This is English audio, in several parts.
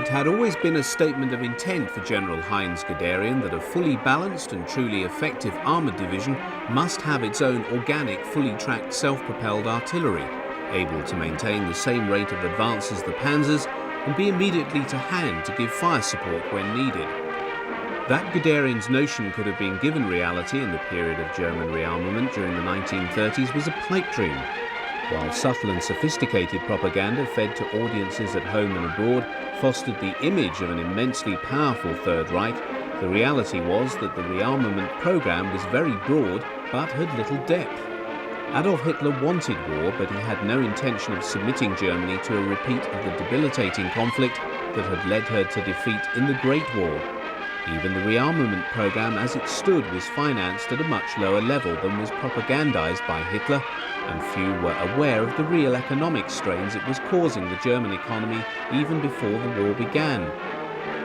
It had always been a statement of intent for General Heinz Guderian that a fully balanced and truly effective armoured division must have its own organic, fully tracked, self-propelled artillery, able to maintain the same rate of advance as the panzers and be immediately to hand to give fire support when needed. That Guderian's notion could have been given reality in the period of German rearmament during the 1930s was a pipe dream. While subtle and sophisticated propaganda fed to audiences at home and abroad fostered the image of an immensely powerful Third Reich, the reality was that the rearmament program was very broad but had little depth. Adolf Hitler wanted war, but he had no intention of submitting Germany to a repeat of the debilitating conflict that had led her to defeat in the Great War. Even the rearmament program as it stood was financed at a much lower level than was propagandized by Hitler, and few were aware of the real economic strains it was causing the German economy even before the war began.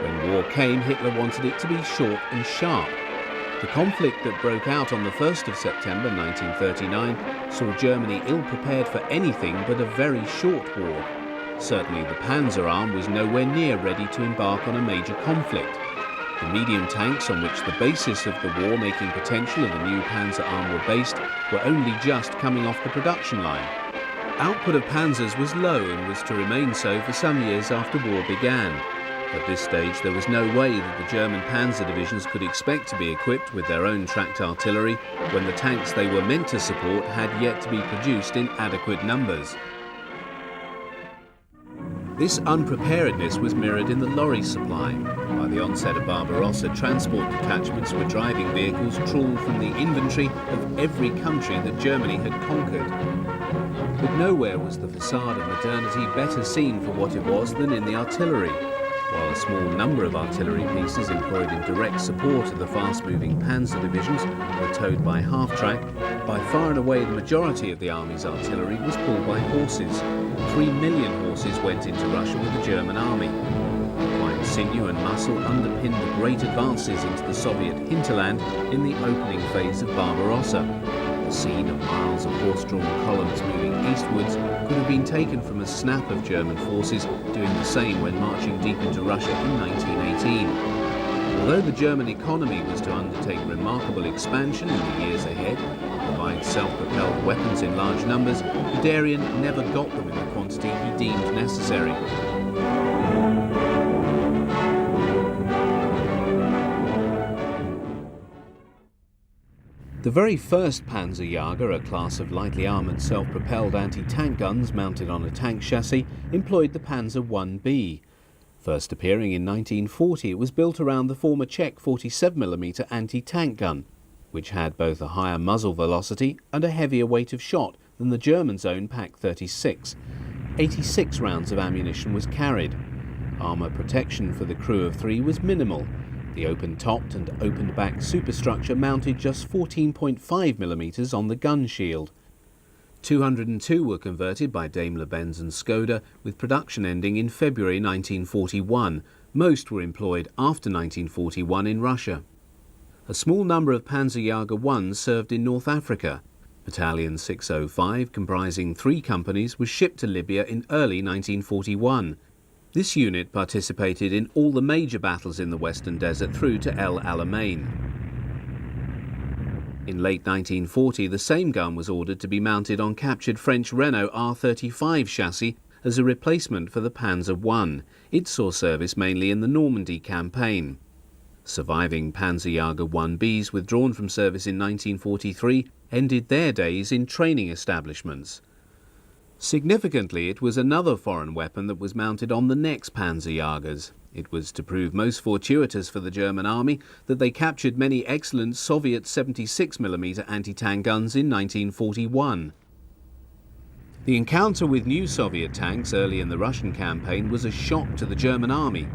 When war came, Hitler wanted it to be short and sharp. The conflict that broke out on the 1st of September 1939 saw Germany ill-prepared for anything but a very short war. Certainly the Panzer Arm was nowhere near ready to embark on a major conflict. The medium tanks on which the basis of the war-making potential of the new Panzer Arm were based were only just coming off the production line. Output of panzers was low and was to remain so for some years after war began. At this stage there was no way that the German panzer divisions could expect to be equipped with their own tracked artillery when the tanks they were meant to support had yet to be produced in adequate numbers. This unpreparedness was mirrored in the lorry supply. By the onset of Barbarossa, transport detachments were driving vehicles trawled from the inventory of every country that Germany had conquered. But nowhere was the facade of modernity better seen for what it was than in the artillery. While a small number of artillery pieces employed in direct support of the fast-moving panzer divisions were towed by half-track, by far and away the majority of the army's artillery was pulled by horses. 3 million horses went into Russia with the German army. Equine sinew and muscle underpinned the great advances into the Soviet hinterland in the opening phase of Barbarossa. The scene of miles of horse-drawn columns moving eastwards could have been taken from a snap of German forces doing the same when marching deep into Russia in 1918. Although the German economy was to undertake remarkable expansion in the years ahead, provide self-propelled weapons in large numbers, Guderian never got them in the quantity he deemed necessary. The very first Panzerjäger, a class of lightly armoured self-propelled anti-tank guns mounted on a tank chassis, employed the Panzer 1B. First appearing in 1940, it was built around the former Czech 47mm anti-tank gun, which had both a higher muzzle velocity and a heavier weight of shot than the Germans' own Pak-36. 86 rounds of ammunition was carried. Armour protection for the crew of 3 was minimal. The open-topped and open-backed superstructure mounted just 14.5mm on the gun shield. 202 were converted by Daimler-Benz and Skoda, with production ending in February 1941. Most were employed after 1941 in Russia. A small number of Panzerjäger 1s served in North Africa. Battalion 605, comprising 3 companies, was shipped to Libya in early 1941. This unit participated in all the major battles in the Western Desert through to El Alamein. In late 1940, the same gun was ordered to be mounted on captured French Renault R35 chassis as a replacement for the Panzer I. It saw service mainly in the Normandy campaign. Surviving Panzerjäger 1Bs withdrawn from service in 1943 ended their days in training establishments. Significantly, it was another foreign weapon that was mounted on the next Panzerjägers. It was to prove most fortuitous for the German army that they captured many excellent Soviet 76mm anti-tank guns in 1941. The encounter with new Soviet tanks early in the Russian campaign was a shock to the German army.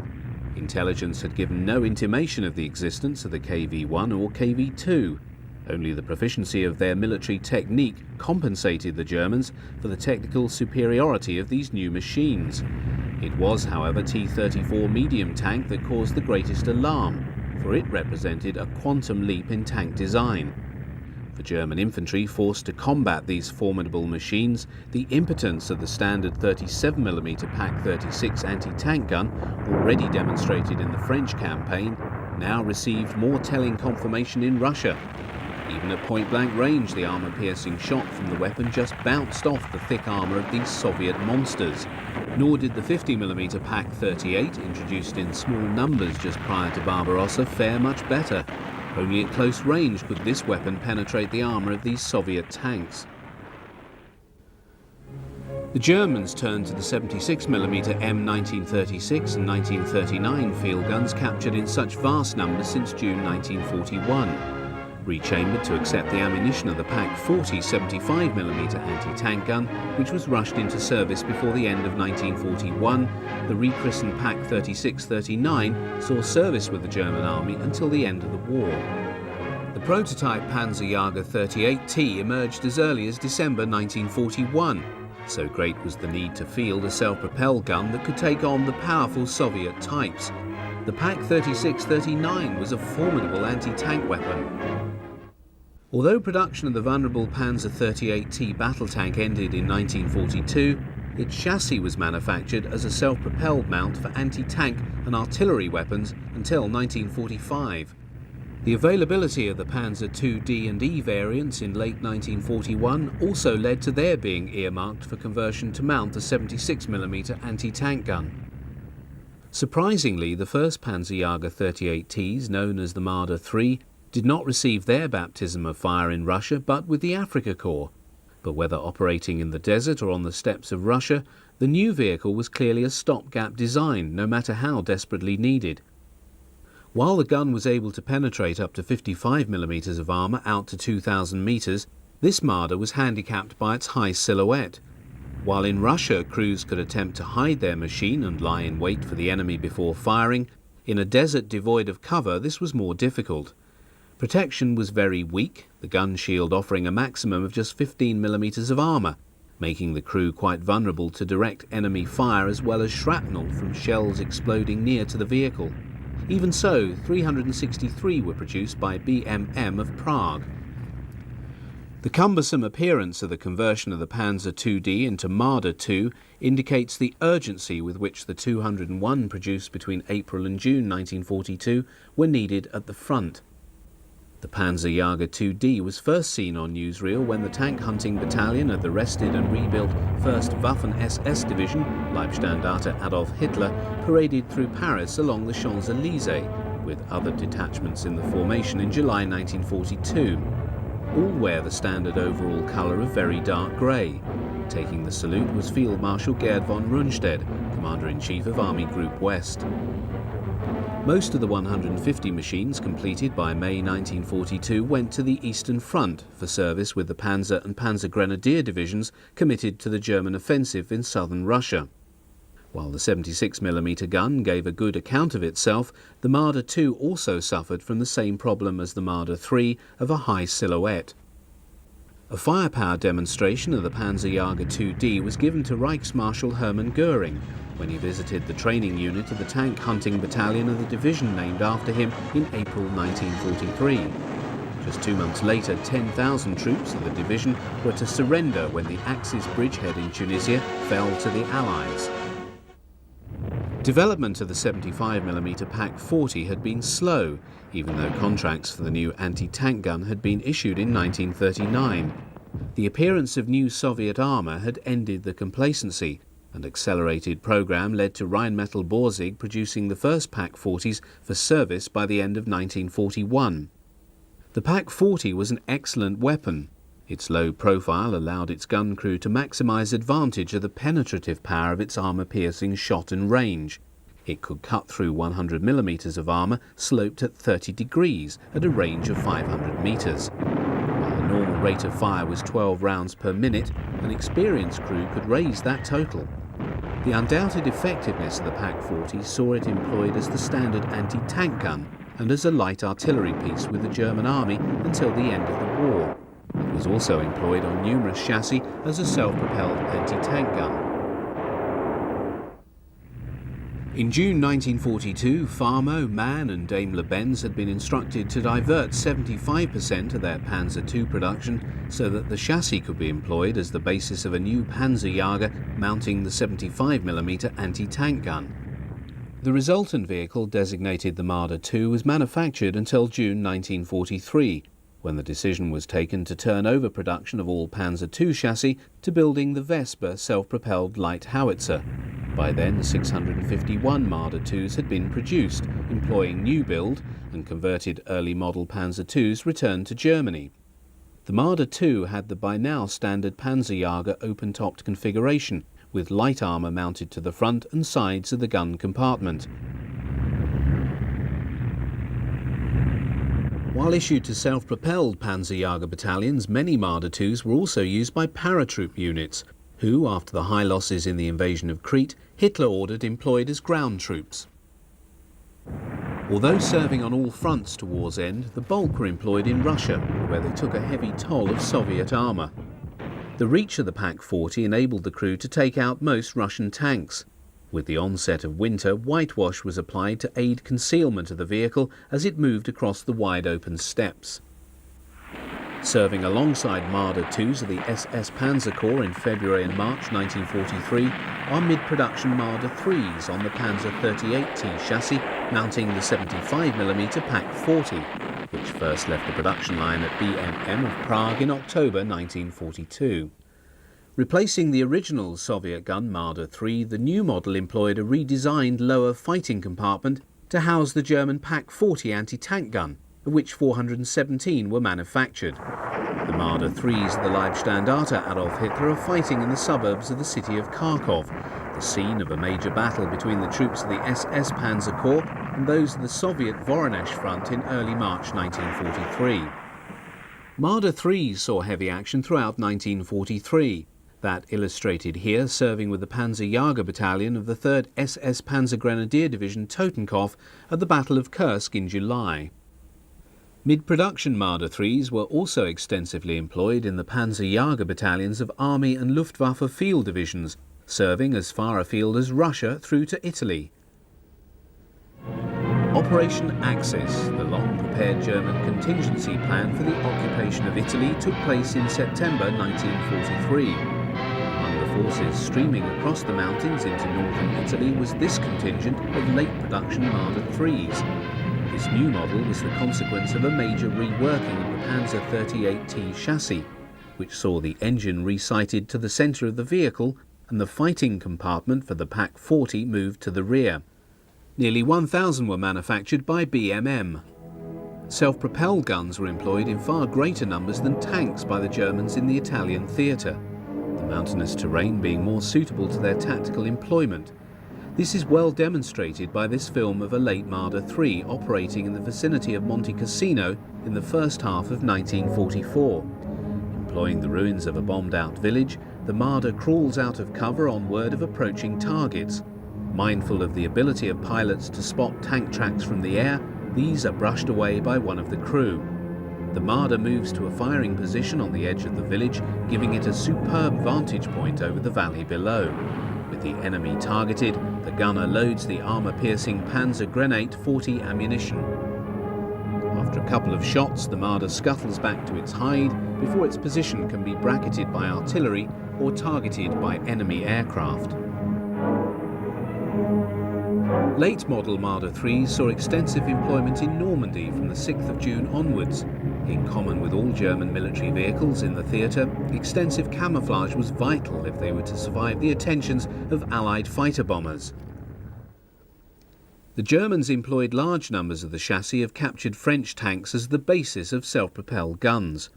Intelligence had given no intimation of the existence of the KV-1 or KV-2. Only the proficiency of their military technique compensated the Germans for the technical superiority of these new machines. It was, however, T-34 medium tank that caused the greatest alarm, for it represented a quantum leap in tank design. For German infantry forced to combat these formidable machines, the impotence of the standard 37mm Pak 36 anti-tank gun, already demonstrated in the French campaign, now received more telling confirmation in Russia. Even at point-blank range, the armour-piercing shot from the weapon just bounced off the thick armour of these Soviet monsters. Nor did the 50mm Pak 38, introduced in small numbers just prior to Barbarossa, fare much better. Only at close range could this weapon penetrate the armour of these Soviet tanks. The Germans turned to the 76mm M1936 and 1939 field guns captured in such vast numbers since June 1941. Rechambered to accept the ammunition of the Pak 40 75mm anti-tank gun, which was rushed into service before the end of 1941, the rechristened Pak 36-39 saw service with the German army until the end of the war. The prototype Panzerjäger 38T emerged as early as December 1941. So great was the need to field a self-propelled gun that could take on the powerful Soviet types. The Pak 36-39 was a formidable anti-tank weapon. Although production of the vulnerable Panzer 38T battle tank ended in 1942, its chassis was manufactured as a self-propelled mount for anti-tank and artillery weapons until 1945. The availability of the Panzer II-D and E variants in late 1941 also led to their being earmarked for conversion to mount the 76mm anti-tank gun. Surprisingly, the first Panzerjäger 38Ts, known as the Marder III, did not receive their baptism of fire in Russia but with the Afrika Korps. But whether operating in the desert or on the steppes of Russia, the new vehicle was clearly a stopgap design, no matter how desperately needed. While the gun was able to penetrate up to 55mm of armour out to 2,000 metres, this Marder was handicapped by its high silhouette. While in Russia crews could attempt to hide their machine and lie in wait for the enemy before firing, in a desert devoid of cover this was more difficult. Protection was very weak, the gun shield offering a maximum of just 15mm of armour, making the crew quite vulnerable to direct enemy fire as well as shrapnel from shells exploding near to the vehicle. Even so, 363 were produced by BMM of Prague. The cumbersome appearance of the conversion of the Panzer II-D into Marder II indicates the urgency with which the 201 produced between April and June 1942 were needed at the front. The Panzerjäger II-D was first seen on newsreel when the tank hunting battalion of the rested and rebuilt 1st Waffen-SS Division, Leibstandarte Adolf Hitler, paraded through Paris along the Champs-Élysées, with other detachments in the formation in July 1942. All wear the standard overall colour of very dark grey. Taking the salute was Field Marshal Gerd von Rundstedt, Commander-in-Chief of Army Group West. Most of the 150 machines completed by May 1942 went to the Eastern Front for service with the Panzer and Panzer Grenadier divisions committed to the German offensive in southern Russia. While the 76mm gun gave a good account of itself, the Marder II also suffered from the same problem as the Marder III of a high silhouette. A firepower demonstration of the Panzerjäger II-D was given to Reichsmarschall Hermann Göring when he visited the training unit of the tank hunting battalion of the division named after him in April 1943. Just 2 months later, 10,000 troops of the division were to surrender when the Axis bridgehead in Tunisia fell to the Allies. Development of the 75mm Pak 40 had been slow, even though contracts for the new anti-tank gun had been issued in 1939. The appearance of new Soviet armour had ended the complacency. An accelerated programme led to Rheinmetall Borsig producing the first Pak 40s for service by the end of 1941. The Pak 40 was an excellent weapon. Its low profile allowed its gun crew to maximise advantage of the penetrative power of its armour-piercing shot and range. It could cut through 100mm of armour sloped at 30 degrees at a range of 500 metres. While the normal rate of fire was 12 rounds per minute, an experienced crew could raise that total. The undoubted effectiveness of the Pak 40 saw it employed as the standard anti-tank gun and as a light artillery piece with the German army until the end of the war. It was also employed on numerous chassis as a self-propelled anti-tank gun. In June 1942, Farmo, MAN and Daimler-Benz had been instructed to divert 75% of their Panzer II production so that the chassis could be employed as the basis of a new Panzerjäger mounting the 75mm anti-tank gun. The resultant vehicle, designated the Marder II, was manufactured until June 1943, when the decision was taken to turn over production of all Panzer II chassis to building the Vesper self-propelled light howitzer. By then, 651 Marder IIs had been produced, employing new build, and converted early model Panzer IIs returned to Germany. The Marder II had the by now standard Panzerjäger open-topped configuration, with light armour mounted to the front and sides of the gun compartment. While issued to self-propelled Panzerjäger battalions, many Marder IIs were also used by paratroop units, who, after the high losses in the invasion of Crete, Hitler ordered employed as ground troops. Although serving on all fronts to war's end, the bulk were employed in Russia, where they took a heavy toll of Soviet armour. The reach of the Pak-40 enabled the crew to take out most Russian tanks. With the onset of winter, whitewash was applied to aid concealment of the vehicle as it moved across the wide open steppes. Serving alongside Marder IIs of the SS Panzer Corps in February and March 1943 are mid-production Marder IIIs on the Panzer 38T chassis mounting the 75mm Pak-40, which first left the production line at BMM of Prague in October 1942. Replacing the original Soviet gun Marder III, the new model employed a redesigned lower fighting compartment to house the German Pak-40 anti-tank gun, of which 417 were manufactured. The Marder IIIs of the Leibstandarte Adolf Hitler are fighting in the suburbs of the city of Kharkov, the scene of a major battle between the troops of the SS Panzer Corps and those of the Soviet Voronezh front in early March 1943. Marder IIIs saw heavy action throughout 1943. That illustrated here, serving with the Panzerjäger Battalion of the 3rd SS Panzer Grenadier Division Totenkopf at the Battle of Kursk in July. Mid-production Marder IIIs were also extensively employed in the Panzerjäger battalions of Army and Luftwaffe field divisions, serving as far afield as Russia through to Italy. Operation Axis, the long-prepared German contingency plan for the occupation of Italy, took place in September 1943. Among the forces streaming across the mountains into northern Italy was this contingent of late-production Marder IIIs. This new model was the consequence of a major reworking of the Panzer 38T chassis, which saw the engine resighted to the centre of the vehicle and the fighting compartment for the Pak-40 moved to the rear. Nearly 1,000 were manufactured by BMM. Self-propelled guns were employed in far greater numbers than tanks by the Germans in the Italian theatre, the mountainous terrain being more suitable to their tactical employment. This is well demonstrated by this film of a late Marder III operating in the vicinity of Monte Cassino in the first half of 1944. Employing the ruins of a bombed-out village, the Marder crawls out of cover on word of approaching targets. Mindful of the ability of pilots to spot tank tracks from the air, these are brushed away by one of the crew. The Marder moves to a firing position on the edge of the village, giving it a superb vantage point over the valley below. With the enemy targeted, the gunner loads the armour-piercing Panzer Grenade 40 ammunition. After a couple of shots, the Marder scuttles back to its hide before its position can be bracketed by artillery or targeted by enemy aircraft. Late model Marder IIIs saw extensive employment in Normandy from the 6th of June onwards. In common with all German military vehicles in the theatre, extensive camouflage was vital if they were to survive the attentions of Allied fighter bombers. The Germans employed large numbers of the chassis of captured French tanks as the basis of self-propelled guns.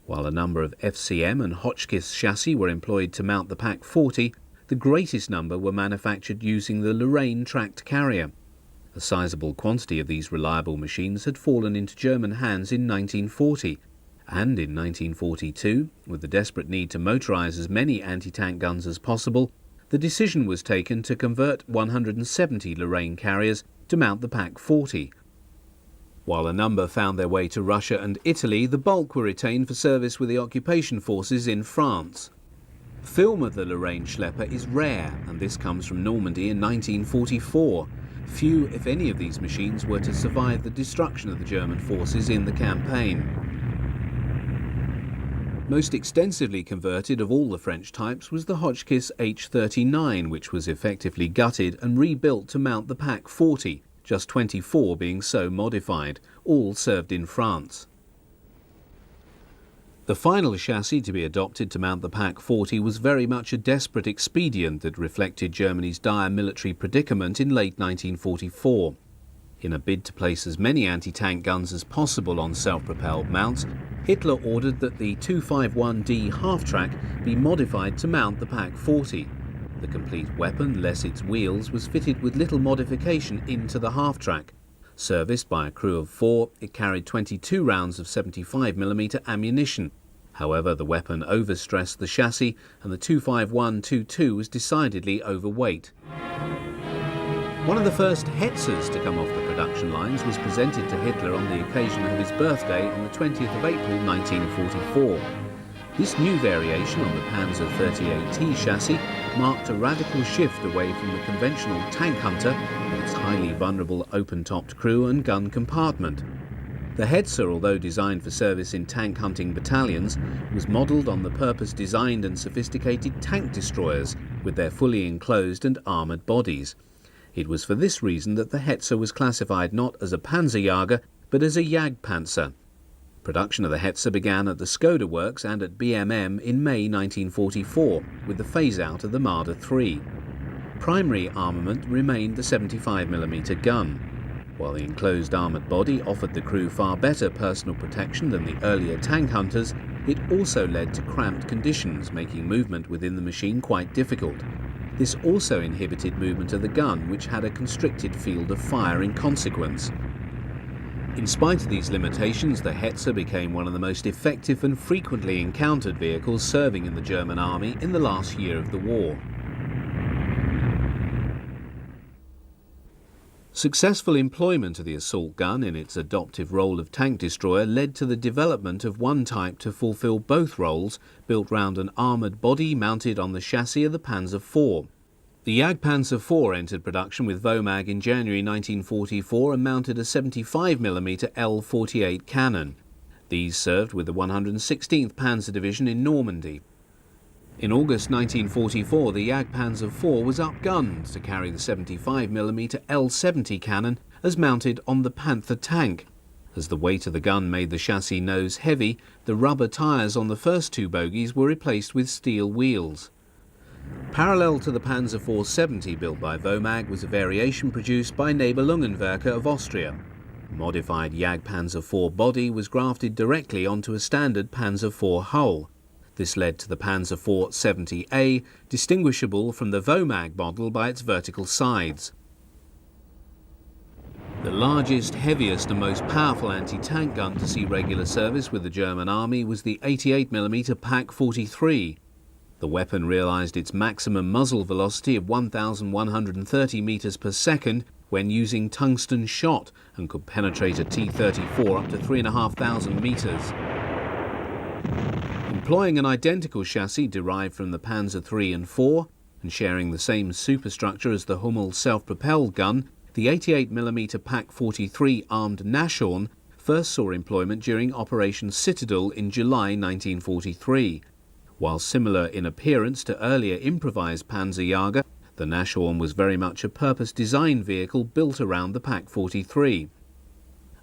While a number of FCM and Hotchkiss chassis were employed to mount the Pak-40, the greatest number were manufactured using the Lorraine tracked carrier. A sizable quantity of these reliable machines had fallen into German hands in 1940, and in 1942, with the desperate need to motorise as many anti-tank guns as possible, the decision was taken to convert 170 Lorraine carriers to mount the Pak-40. While a number found their way to Russia and Italy, the bulk were retained for service with the occupation forces in France. Film of the Lorraine Schlepper is rare, and this comes from Normandy in 1944. Few, if any, of these machines were to survive the destruction of the German forces in the campaign. Most extensively converted of all the French types was the Hotchkiss H39, which was effectively gutted and rebuilt to mount the Pack 40, just 24 being so modified. All served in France. The final chassis to be adopted to mount the Pack 40 was very much a desperate expedient that reflected Germany's dire military predicament in late 1944. In a bid to place as many anti-tank guns as possible on self-propelled mounts, Hitler ordered that the 251D half-track be modified to mount the Pack 40. The complete weapon, less its wheels, was fitted with little modification into the half-track. Serviced by a crew of 4, it carried 22 rounds of 75mm ammunition. However, the weapon overstressed the chassis and the 251-22 was decidedly overweight. One of the first Hetzers to come off the production lines was presented to Hitler on the occasion of his birthday on the 20th of April 1944. This new variation on the Panzer 38T chassis marked a radical shift away from the conventional tank hunter with its highly vulnerable open-topped crew and gun compartment. The Hetzer, although designed for service in tank hunting battalions, was modelled on the purpose-designed and sophisticated tank destroyers with their fully enclosed and armoured bodies. It was for this reason that the Hetzer was classified not as a Panzerjäger but as a Jagdpanzer. Production of the Hetzer began at the Skoda works and at BMM in May 1944 with the phase-out of the Marder III. Primary armament remained the 75mm gun. While the enclosed armoured body offered the crew far better personal protection than the earlier tank hunters, it also led to cramped conditions, making movement within the machine quite difficult. This also inhibited movement of the gun, which had a constricted field of fire in consequence. In spite of these limitations, the Hetzer became one of the most effective and frequently encountered vehicles serving in the German army in the last year of the war. Successful employment of the assault gun in its adoptive role of tank destroyer led to the development of one type to fulfill both roles, built round an armoured body mounted on the chassis of the Panzer IV. The Jagdpanzer IV entered production with WOMAG in January 1944 and mounted a 75mm L48 cannon. These served with the 116th Panzer Division in Normandy. In August 1944, the Jagdpanzer IV was upgunned to carry the 75mm L70 cannon as mounted on the Panther tank. As the weight of the gun made the chassis nose heavy, the rubber tyres on the first two bogies were replaced with steel wheels. Parallel to the Panzer 470 built by WOMAG was a variation produced by Nibelungenwerke of Austria. A modified Jagdpanzer IV body was grafted directly onto a standard Panzer IV hull. This led to the Panzer IV 70A, distinguishable from the WOMAG model by its vertical sides. The largest, heaviest and most powerful anti-tank gun to see regular service with the German army was the 88mm Pak 43. The weapon realised its maximum muzzle velocity of 1,130 metres per second when using tungsten shot and could penetrate a T-34 up to 3,500 metres. Employing an identical chassis derived from the Panzer III and IV and sharing the same superstructure as the Hummel self-propelled gun, the 88mm Pak 43 armed Nashorn first saw employment during Operation Citadel in July 1943. While similar in appearance to earlier improvised Panzerjäger, the Nashorn was very much a purpose-designed vehicle built around the Pak 43.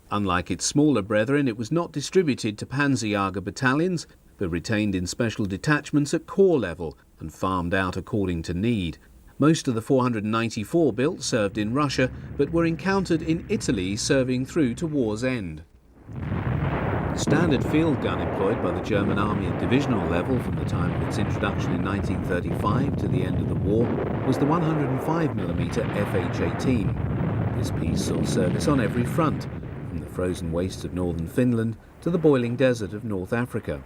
Unlike its smaller brethren, it was not distributed to Panzerjäger battalions, but retained in special detachments at corps level and farmed out according to need. Most of the 494 built served in Russia, but were encountered in Italy serving through to war's end. The standard field gun employed by the German army at divisional level from the time of its introduction in 1935 to the end of the war was the 105mm FH-18. This piece saw service on every front, from the frozen wastes of northern Finland to the boiling desert of North Africa.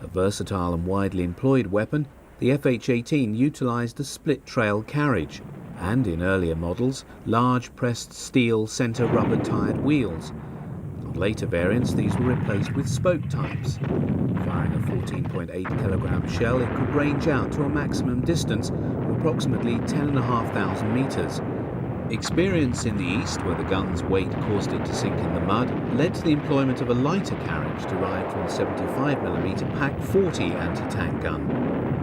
A versatile and widely employed weapon, the FH-18 utilised a split-trail carriage and, in earlier models, large pressed steel centre rubber-tyred wheels. On later variants, these were replaced with spoke types. Firing a 14.8 kilogram shell, it could range out to a maximum distance of approximately 10,500 meters. Experience in the east, where the gun's weight caused it to sink in the mud, led to the employment of a lighter carriage derived from the 75mm Pak 40 anti-tank gun,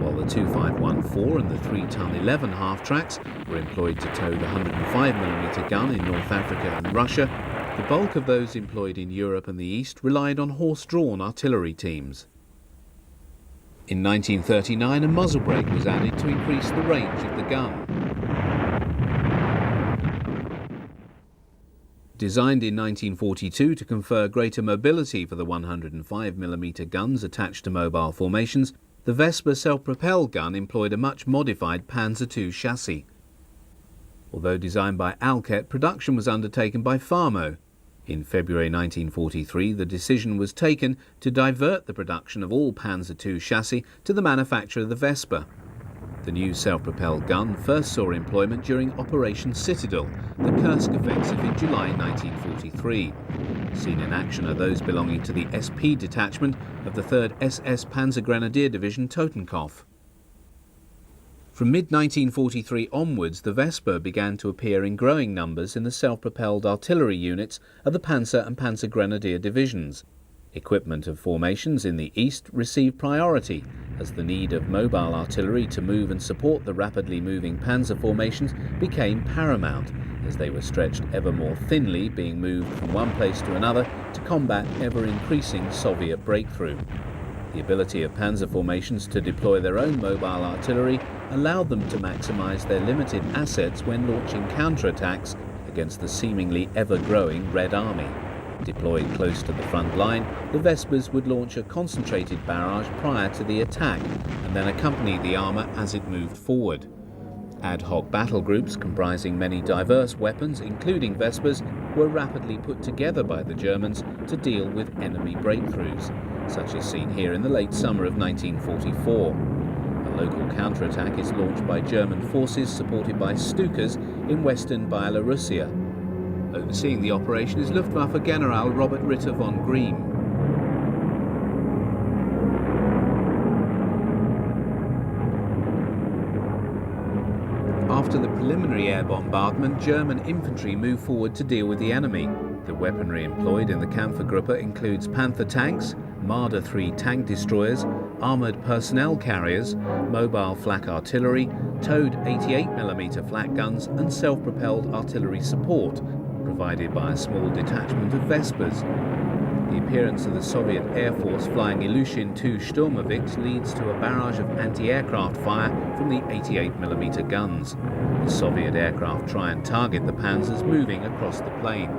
while the 2514 and the 3-ton 11 half-tracks were employed to tow the 105mm gun in North Africa and Russia. The bulk of those employed in Europe and the East relied on horse-drawn artillery teams. In 1939, a muzzle brake was added to increase the range of the gun. Designed in 1942 to confer greater mobility for the 105mm guns attached to mobile formations, the Vesper self-propelled gun employed a much modified Panzer II chassis. Although designed by Alket, production was undertaken by Farmo. In February 1943, the decision was taken to divert the production of all Panzer II chassis to the manufacture of the Vesper. The new self-propelled gun first saw employment during Operation Citadel, the Kursk offensive in July 1943. Seen in action are those belonging to the SP detachment of the 3rd SS Panzergrenadier Division Totenkopf. From mid-1943 onwards, the Vesper began to appear in growing numbers in the self-propelled artillery units of the Panzer and Panzergrenadier divisions. Equipment of formations in the east received priority, as the need of mobile artillery to move and support the rapidly moving panzer formations became paramount, as they were stretched ever more thinly, being moved from one place to another to combat ever-increasing Soviet breakthrough. The ability of panzer formations to deploy their own mobile artillery allowed them to maximize their limited assets when launching counterattacks against the seemingly ever-growing Red Army. Deployed close to the front line, the Vespers would launch a concentrated barrage prior to the attack and then accompany the armour as it moved forward. Ad hoc battle groups comprising many diverse weapons, including Vespers, were rapidly put together by the Germans to deal with enemy breakthroughs, such as seen here in the late summer of 1944. A local counterattack is launched by German forces supported by Stukas in western Byelorussia. Overseeing the operation is Luftwaffe General Robert Ritter von Griem. After the preliminary air bombardment, German infantry moved forward to deal with the enemy. The weaponry employed in the Kampfergruppe includes Panther tanks, Marder 3 tank destroyers, armoured personnel carriers, mobile flak artillery, towed 88mm flak guns and self-propelled artillery support, provided by a small detachment of Vespers. The appearance of the Soviet Air Force flying Ilyushin-II Sturmovik leads to a barrage of anti-aircraft fire from the 88mm guns. The Soviet aircraft try and target the panzers moving across the plain.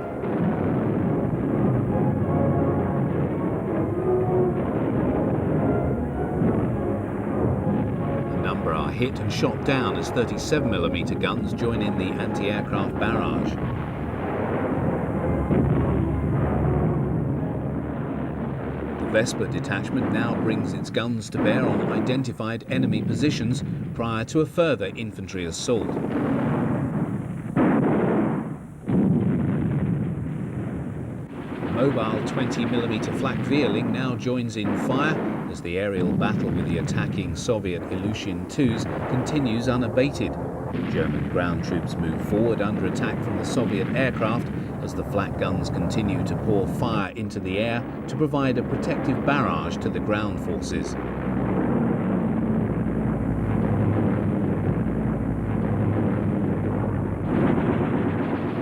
A number are hit and shot down as 37mm guns join in the anti-aircraft barrage. The Vesper detachment now brings its guns to bear on identified enemy positions prior to a further infantry assault. Mobile 20mm flak Vierling now joins in fire as the aerial battle with the attacking Soviet Ilyushin-IIs continues unabated. German ground troops move forward under attack from the Soviet aircraft as the flak guns continue to pour fire into the air to provide a protective barrage to the ground forces.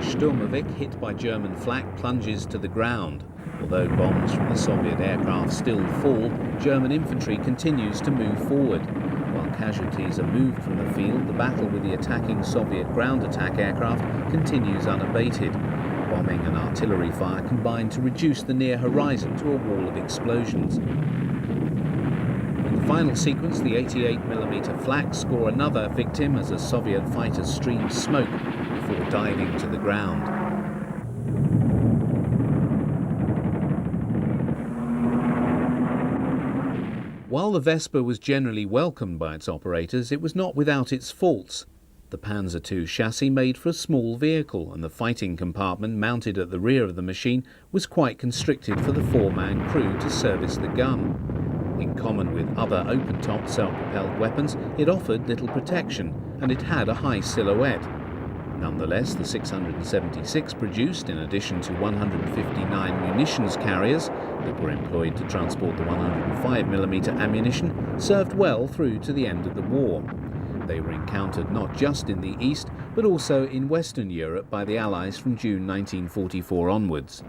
Sturmovik, hit by German flak, plunges to the ground. Although bombs from the Soviet aircraft still fall, German infantry continues to move forward. While casualties are moved from the field, the battle with the attacking Soviet ground attack aircraft continues unabated. Bombing and artillery fire combine to reduce the near horizon to a wall of explosions. In the final sequence, the 88mm flak score another victim as a Soviet fighter streams smoke before diving to the ground. While the Vesper was generally welcomed by its operators, it was not without its faults. The Panzer II chassis made for a small vehicle, and the fighting compartment mounted at the rear of the machine was quite constricted for the 4-man crew to service the gun. In common with other open-topped self-propelled weapons, it offered little protection, and it had a high silhouette. Nonetheless, the 676 produced, in addition to 159 munitions carriers that were employed to transport the 105mm ammunition, served well through to the end of the war. They were encountered not just in the East, but also in Western Europe by the Allies from June 1944 onwards.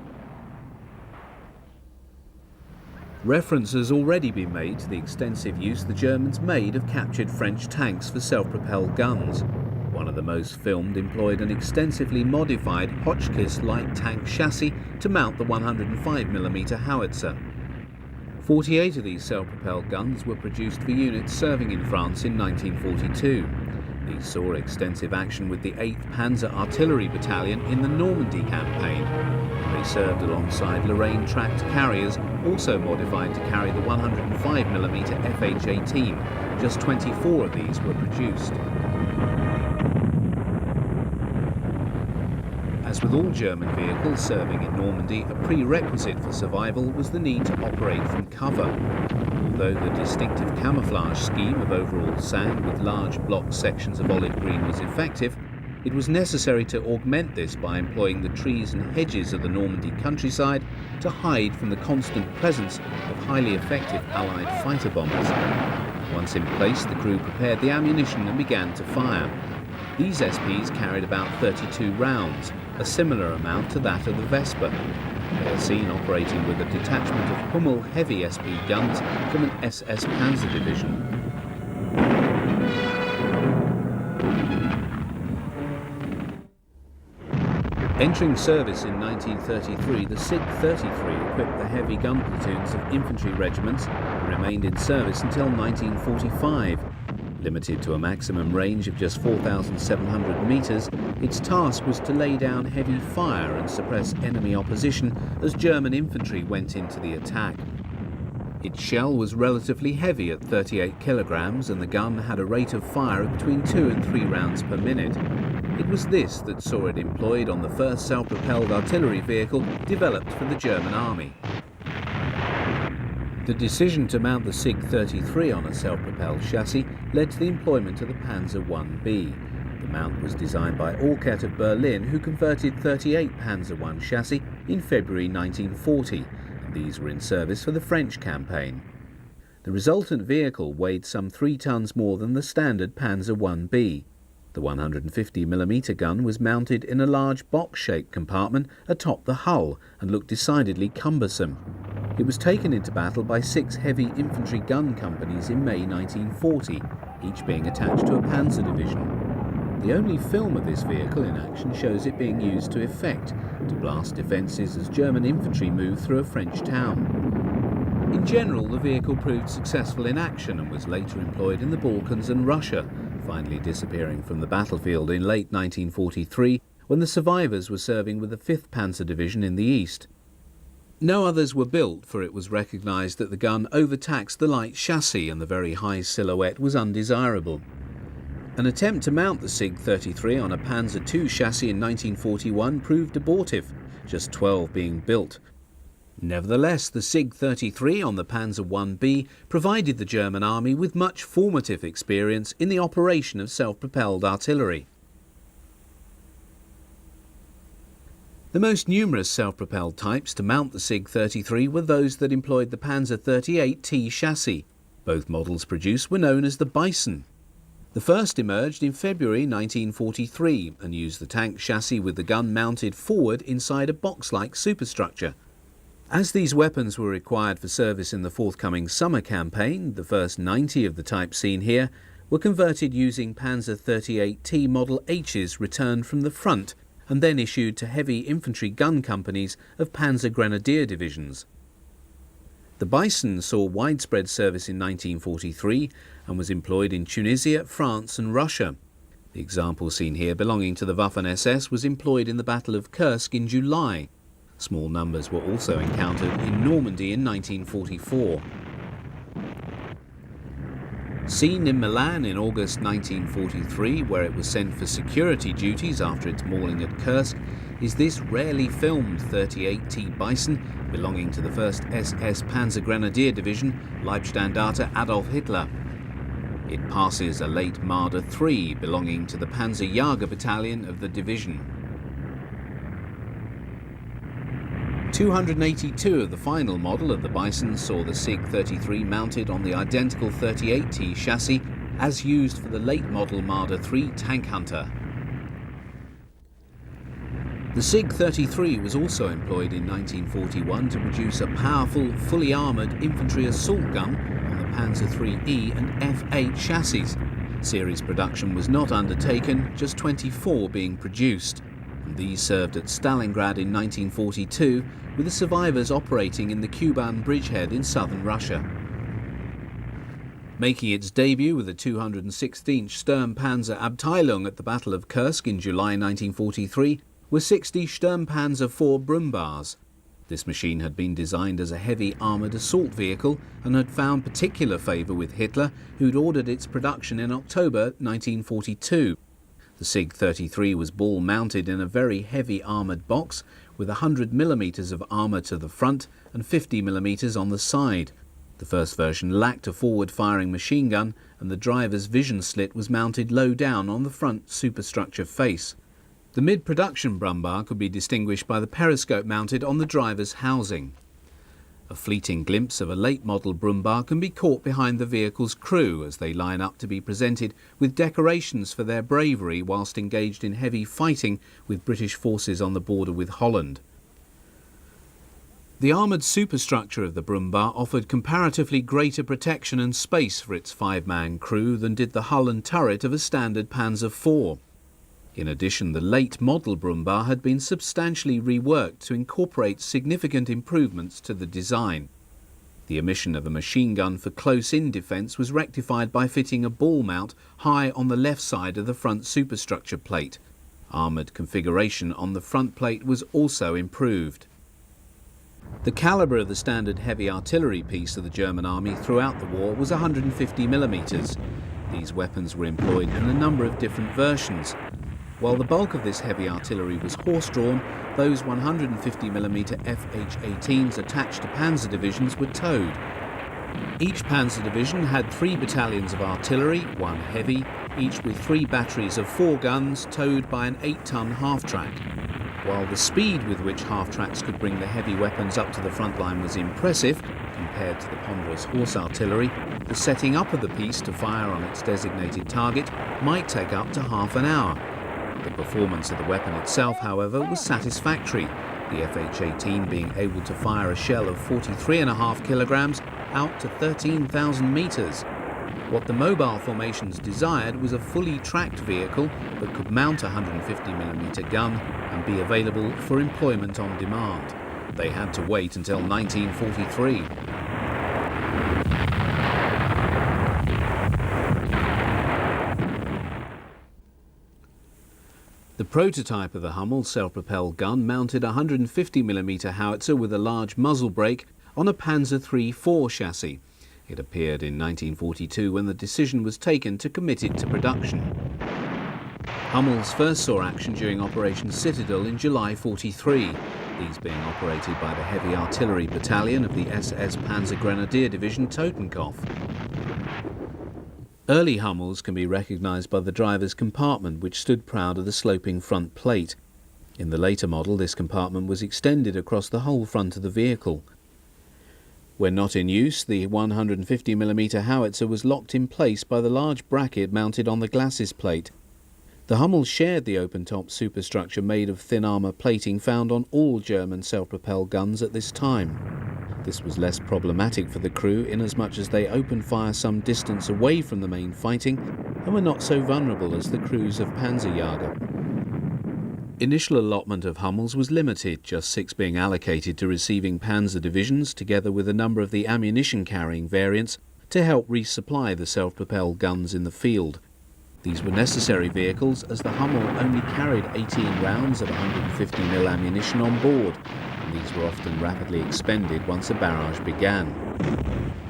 Reference has already been made to the extensive use the Germans made of captured French tanks for self-propelled guns. One of the most filmed employed an extensively modified Hotchkiss light tank chassis to mount the 105mm howitzer. 48 of these self-propelled guns were produced for units serving in France in 1942. These saw extensive action with the 8th Panzer Artillery Battalion in the Normandy campaign. They served alongside Lorraine tracked carriers, also modified to carry the 105mm FH-18. Just 24 of these were produced. As with all German vehicles serving in Normandy, a prerequisite for survival was the need to operate from cover. Although the distinctive camouflage scheme of overall sand with large block sections of olive green was effective, it was necessary to augment this by employing the trees and hedges of the Normandy countryside to hide from the constant presence of highly effective Allied fighter bombers. Once in place, the crew prepared the ammunition and began to fire. These SPs carried about 32 rounds, a similar amount to that of the Vespa. They are seen operating with a detachment of Hummel heavy SP guns from an SS Panzer division. Entering service in 1933, the SIG-33 equipped the heavy gun platoons of infantry regiments and remained in service until 1945. Limited to a maximum range of just 4,700 metres, its task was to lay down heavy fire and suppress enemy opposition as German infantry went into the attack. Its shell was relatively heavy at 38 kilograms, and the gun had a rate of fire of between 2 and 3 rounds per minute. It was this that saw it employed on the first self-propelled artillery vehicle developed for the German army. The decision to mount the SIG-33 on a self-propelled chassis led to the employment of the Panzer 1B. The mount was designed by Orket of Berlin, who converted 38 Panzer I chassis in February 1940, and these were in service for the French campaign. The resultant vehicle weighed some 3 tons more than the standard Panzer 1B. The 150mm gun was mounted in a large box-shaped compartment atop the hull and looked decidedly cumbersome. It was taken into battle by 6 heavy infantry gun companies in May 1940, each being attached to a panzer division. The only film of this vehicle in action shows it being used to effect, to blast defences as German infantry moved through a French town. In general, the vehicle proved successful in action and was later employed in the Balkans and Russia, finally disappearing from the battlefield in late 1943 when the survivors were serving with the 5th Panzer Division in the east. No others were built, for it was recognised that the gun overtaxed the light chassis and the very high silhouette was undesirable. An attempt to mount the SIG-33 on a Panzer II chassis in 1941 proved abortive, just 12 being built. Nevertheless, the SIG-33 on the Panzer 1B provided the German army with much formative experience in the operation of self-propelled artillery. The most numerous self-propelled types to mount the SIG-33 were those that employed the Panzer 38T chassis. Both models produced were known as the Bison. The first emerged in February 1943 and used the tank chassis with the gun mounted forward inside a box-like superstructure. As these weapons were required for service in the forthcoming summer campaign, the first 90 of the type seen here were converted using Panzer 38T Model H's returned from the front and then issued to heavy infantry gun companies of Panzer Grenadier divisions. The Bison saw widespread service in 1943 and was employed in Tunisia, France and Russia. The example seen here belonging to the Waffen-SS was employed in the Battle of Kursk in July. Small numbers were also encountered in Normandy in 1944. Seen in Milan in August 1943, where it was sent for security duties after its mauling at Kursk, is this rarely filmed 38T Bison belonging to the 1st SS Panzergrenadier Division, Leibstandarte Adolf Hitler. It passes a late Marder III belonging to the Panzerjäger Battalion of the division. 282 of the final model of the Bison saw the SIG-33 mounted on the identical 38T chassis as used for the late model Marder III tank hunter. The SIG-33 was also employed in 1941 to produce a powerful, fully armoured infantry assault gun on the Panzer IIIe and F8 chassis. Series production was not undertaken, just 24 being produced. These served at Stalingrad in 1942, with the survivors operating in the Kuban bridgehead in southern Russia. Making its debut with the 216th Sturmpanzer Abteilung at the Battle of Kursk in July 1943 were 60 Sturmpanzer IV Brumbars. This machine had been designed as a heavy armoured assault vehicle and had found particular favour with Hitler, who'd ordered its production in October 1942. The SIG-33 was ball-mounted in a very heavy armoured box with 100 mm of armour to the front and 50 mm on the side. The first version lacked a forward-firing machine gun, and the driver's vision slit was mounted low down on the front superstructure face. The mid-production Brumbar could be distinguished by the periscope mounted on the driver's housing. A fleeting glimpse of a late-model Brumbar can be caught behind the vehicle's crew as they line up to be presented with decorations for their bravery whilst engaged in heavy fighting with British forces on the border with Holland. The armoured superstructure of the Brumbar offered comparatively greater protection and space for its 5-man crew than did the hull and turret of a standard Panzer IV. In addition, the late model Brumbar had been substantially reworked to incorporate significant improvements to the design. The omission of a machine gun for close-in defence was rectified by fitting a ball mount high on the left side of the front superstructure plate. Armoured configuration on the front plate was also improved. The calibre of the standard heavy artillery piece of the German army throughout the war was 150 mm. These weapons were employed in a number of different versions. While the bulk of this heavy artillery was horse-drawn, those 150mm FH-18s attached to panzer divisions were towed. Each panzer division had 3 battalions of artillery, 1 heavy, each with 3 batteries of 4 guns towed by an 8-ton half-track. While the speed with which half-tracks could bring the heavy weapons up to the front line was impressive, compared to the ponderous horse artillery, the setting up of the piece to fire on its designated target might take up to half an hour. The performance of the weapon itself, however, was satisfactory, the FH-18 being able to fire a shell of 43.5 kilograms out to 13,000 metres. What the mobile formations desired was a fully tracked vehicle that could mount a 150mm gun and be available for employment on demand. They had to wait until 1943. The prototype of the Hummel self-propelled gun mounted a 150mm howitzer with a large muzzle brake on a Panzer III-4 chassis. It appeared in 1942 when the decision was taken to commit it to production. Hummels first saw action during Operation Citadel in July 43, these being operated by the Heavy Artillery Battalion of the SS Panzergrenadier Division Totenkopf. Early Hummels can be recognised by the driver's compartment, which stood proud of the sloping front plate. In the later model, this compartment was extended across the whole front of the vehicle. When not in use, the 150mm howitzer was locked in place by the large bracket mounted on the glacis plate. The Hummel shared the open-top superstructure made of thin armour plating found on all German self-propelled guns at this time. This was less problematic for the crew inasmuch as they opened fire some distance away from the main fighting and were not so vulnerable as the crews of Panzerjäger. Initial allotment of Hummels was limited, just 6 being allocated to receiving panzer divisions together with a number of the ammunition-carrying variants to help resupply the self-propelled guns in the field. These were necessary vehicles as the Hummel only carried 18 rounds of 150mm ammunition on board. and these were often rapidly expended once a barrage began.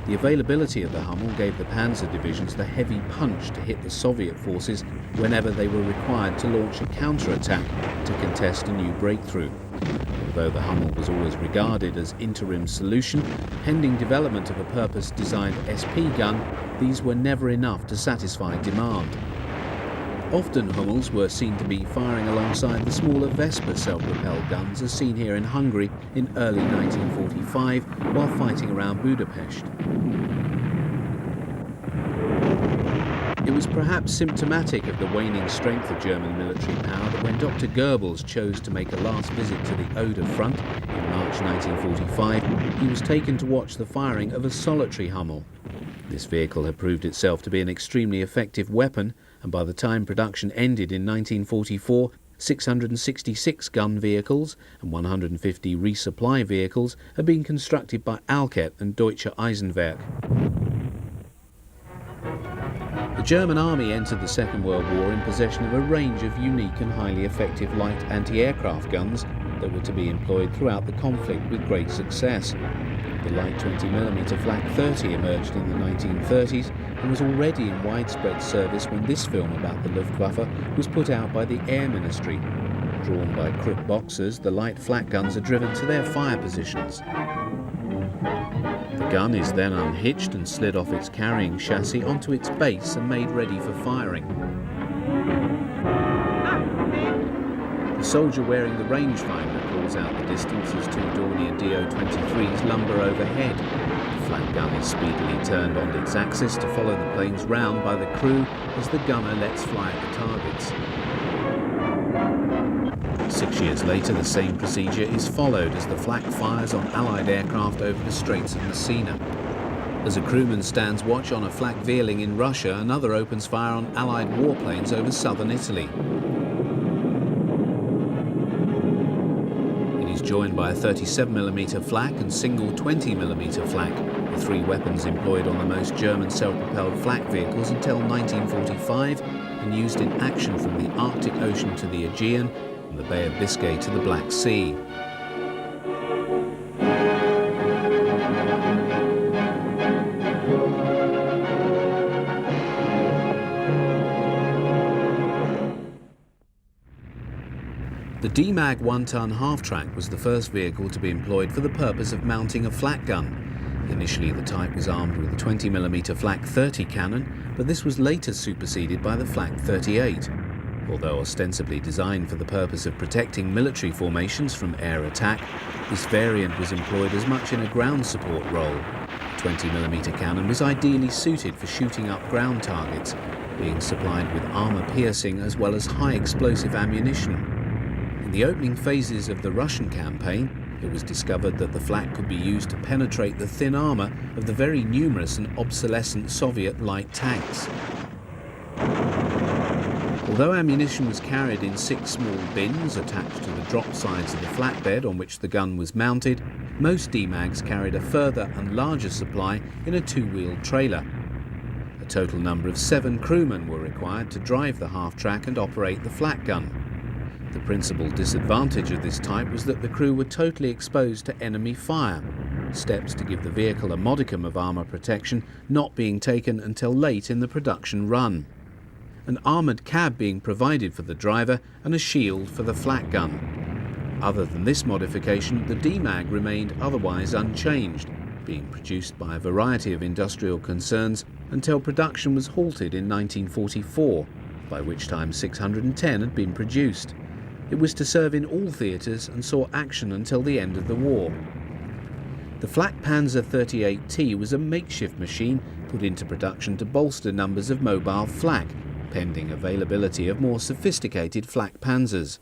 The availability of the Hummel gave the Panzer divisions the heavy punch to hit the Soviet forces whenever they were required to launch a counterattack to contest a new breakthrough. Although the Hummel was always regarded as interim solution, pending development of a purpose-designed SP gun, these were never enough to satisfy demand. Often Hummels were seen to be firing alongside the smaller Vespa self-propelled guns as seen here in Hungary in early 1945 while fighting around Budapest. It was perhaps symptomatic of the waning strength of German military power that when Dr. Goebbels chose to make a last visit to the Oder front in March 1945, he was taken to watch the firing of a solitary Hummel. This vehicle had proved itself to be an extremely effective weapon, and by the time production ended in 1944, 666 gun vehicles and 150 resupply vehicles had been constructed by Alket and Deutsche Eisenwerk. The German army entered the Second World War in possession of a range of unique and highly effective light anti-aircraft guns that were to be employed throughout the conflict with great success. The light 20mm Flak 30 emerged in the 1930s and was already in widespread service when this film about the Luftwaffe was put out by the Air Ministry. Drawn by Krupp Boxers, the light flak guns are driven to their fire positions. The gun is then unhitched and slid off its carrying chassis onto its base and made ready for firing. The soldier wearing the rangefinder calls out the distance as two Dornier Do-23s lumber overhead. The flak gun is speedily turned on its axis to follow the planes round by the crew as the gunner lets fly at the targets. 6 years later, the same procedure is followed as the flak fires on Allied aircraft over the Straits of Messina. As a crewman stands watch on a flak Vierling in Russia, another opens fire on Allied warplanes over southern Italy. It is joined by a 37mm flak and single 20mm flak, the three weapons employed on the most German self-propelled flak vehicles until 1945 and used in action from the Arctic Ocean to the Aegean, the Bay of Biscay to the Black Sea. The DMAG 1-ton half-track was the first vehicle to be employed for the purpose of mounting a flak gun. Initially the type was armed with a 20mm Flak 30 cannon, but this was later superseded by the Flak 38. Although ostensibly designed for the purpose of protecting military formations from air attack, this variant was employed as much in a ground support role. The 20mm cannon was ideally suited for shooting up ground targets, being supplied with armour-piercing as well as high-explosive ammunition. In the opening phases of the Russian campaign, it was discovered that the flak could be used to penetrate the thin armour of the very numerous and obsolescent Soviet light tanks. Although ammunition was carried in 6 small bins attached to the drop sides of the flatbed on which the gun was mounted, most DMAGs carried a further and larger supply in a 2-wheeled trailer. A total number of 7 crewmen were required to drive the half-track and operate the flak gun. The principal disadvantage of this type was that the crew were totally exposed to enemy fire, steps to give the vehicle a modicum of armour protection not being taken until late in the production run. An armoured cab being provided for the driver and a shield for the flak gun. Other than this modification, the DMAG remained otherwise unchanged, being produced by a variety of industrial concerns until production was halted in 1944, by which time 610 had been produced. It was to serve in all theatres and saw action until the end of the war. The Flak Panzer 38T was a makeshift machine put into production to bolster numbers of mobile flak, pending availability of more sophisticated flak panzers.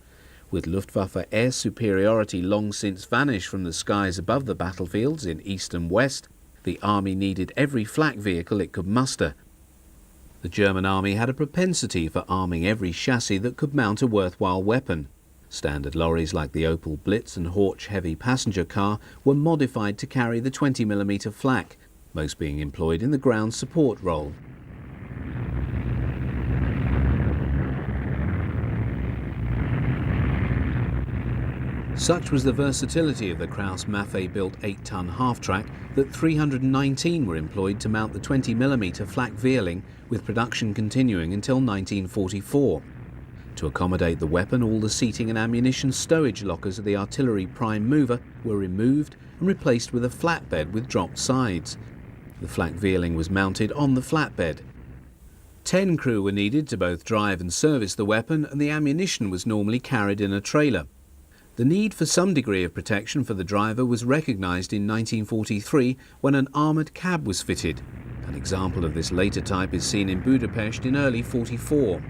With Luftwaffe air superiority long since vanished from the skies above the battlefields in east and west, the army needed every flak vehicle it could muster. The German army had a propensity for arming every chassis that could mount a worthwhile weapon. Standard lorries like the Opel Blitz and Horch heavy passenger car were modified to carry the 20mm flak, most being employed in the ground support role. Such was the versatility of the Krauss-Maffei-built 8-ton half-track that 319 were employed to mount the 20mm flak Vierling, with production continuing until 1944. To accommodate the weapon, all the seating and ammunition stowage lockers of the artillery prime mover were removed and replaced with a flatbed with dropped sides. The flak Vierling was mounted on the flatbed. 10 crew were needed to both drive and service the weapon, and the ammunition was normally carried in a trailer. The need for some degree of protection for the driver was recognised in 1943 when an armoured cab was fitted. An example of this later type is seen in Budapest in early '44.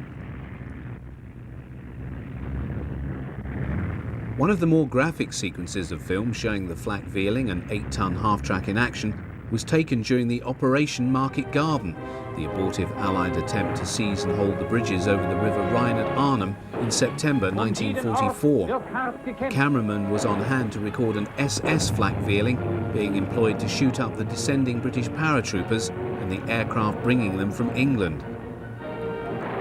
One of the more graphic sequences of film showing the flak Vierling and 8-ton half-track in action was taken during the Operation Market Garden, the abortive Allied attempt to seize and hold the bridges over the River Rhine at Arnhem in September 1944. The cameraman was on hand to record an SS flak Vierling being employed to shoot up the descending British paratroopers and the aircraft bringing them from England.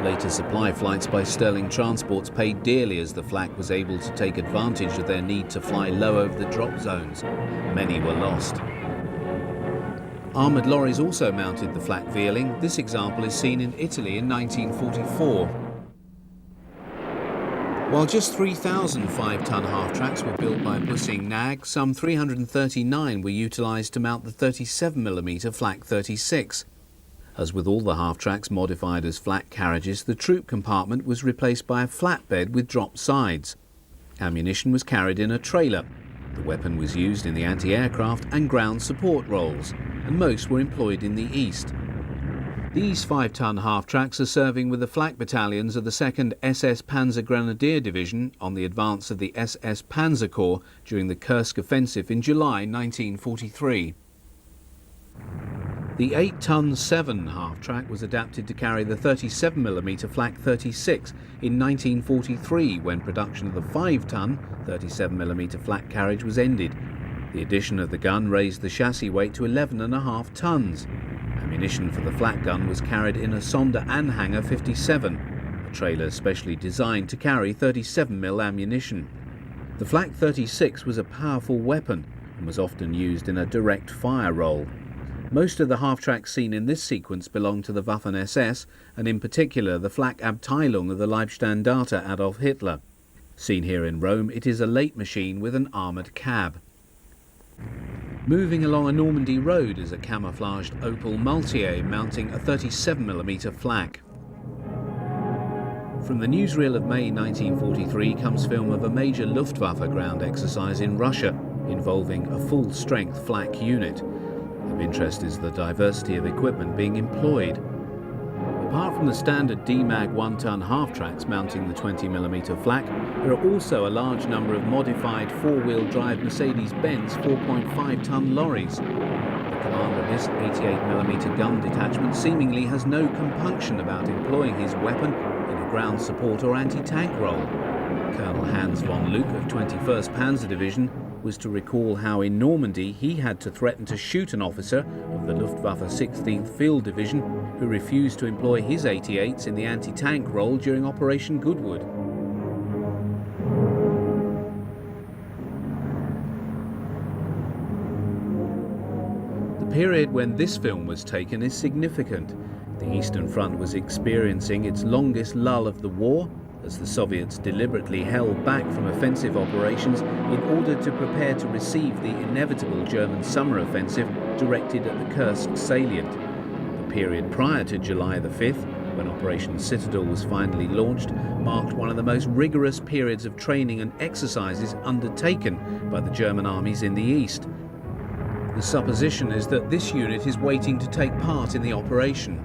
Later supply flights by Sterling Transports paid dearly as the flak was able to take advantage of their need to fly low over the drop zones. Many were lost. Armoured lorries also mounted the flak Vierling. This example is seen in Italy in 1944. While just 3,000 5-ton half-tracks were built by Bussing NAG, some 339 were utilised to mount the 37mm flak 36. As with all the half-tracks modified as flat carriages, the troop compartment was replaced by a flatbed with dropped sides. Ammunition was carried in a trailer. The weapon was used in the anti-aircraft and ground support roles, and most were employed in the east. These 5-ton half-tracks are serving with the flak battalions of the 2nd SS Panzer Grenadier Division on the advance of the SS Panzer Corps during the Kursk offensive in July 1943. The 8-ton 7 half-track was adapted to carry the 37mm flak 36 in 1943 when production of the 5-ton 37mm flak carriage was ended. The addition of the gun raised the chassis weight to 11.5 tons. Ammunition for the flak gun was carried in a Sonder Anhänger 57, a trailer specially designed to carry 37mm ammunition. The flak 36 was a powerful weapon and was often used in a direct fire role. Most of the half-tracks seen in this sequence belong to the Waffen-SS, and in particular the flak Abteilung of the Leibstandarte Adolf Hitler. Seen here in Rome, it is a late machine with an armoured cab. Moving along a Normandy road is a camouflaged Opel Multier mounting a 37mm flak. From the newsreel of May 1943 comes film of a major Luftwaffe ground exercise in Russia involving a full-strength flak unit. Of interest is the diversity of equipment being employed. Apart from the standard DMAG 1-ton half-tracks mounting the 20mm flak, there are also a large number of modified 4-wheel drive Mercedes-Benz 4.5-ton lorries. The commander of this 88mm gun detachment seemingly has no compunction about employing his weapon in a ground support or anti-tank role. Colonel Hans von Luke of 21st Panzer Division was to recall how in Normandy he had to threaten to shoot an officer of the Luftwaffe 16th Field Division who refused to employ his 88s in the anti-tank role during Operation Goodwood. The period when this film was taken is significant. The Eastern Front was experiencing its longest lull of the war, as the Soviets deliberately held back from offensive operations in order to prepare to receive the inevitable German summer offensive directed at the Kursk salient. The period prior to July the 5th, when Operation Citadel was finally launched, marked one of the most rigorous periods of training and exercises undertaken by the German armies in the East. The supposition is that this unit is waiting to take part in the operation.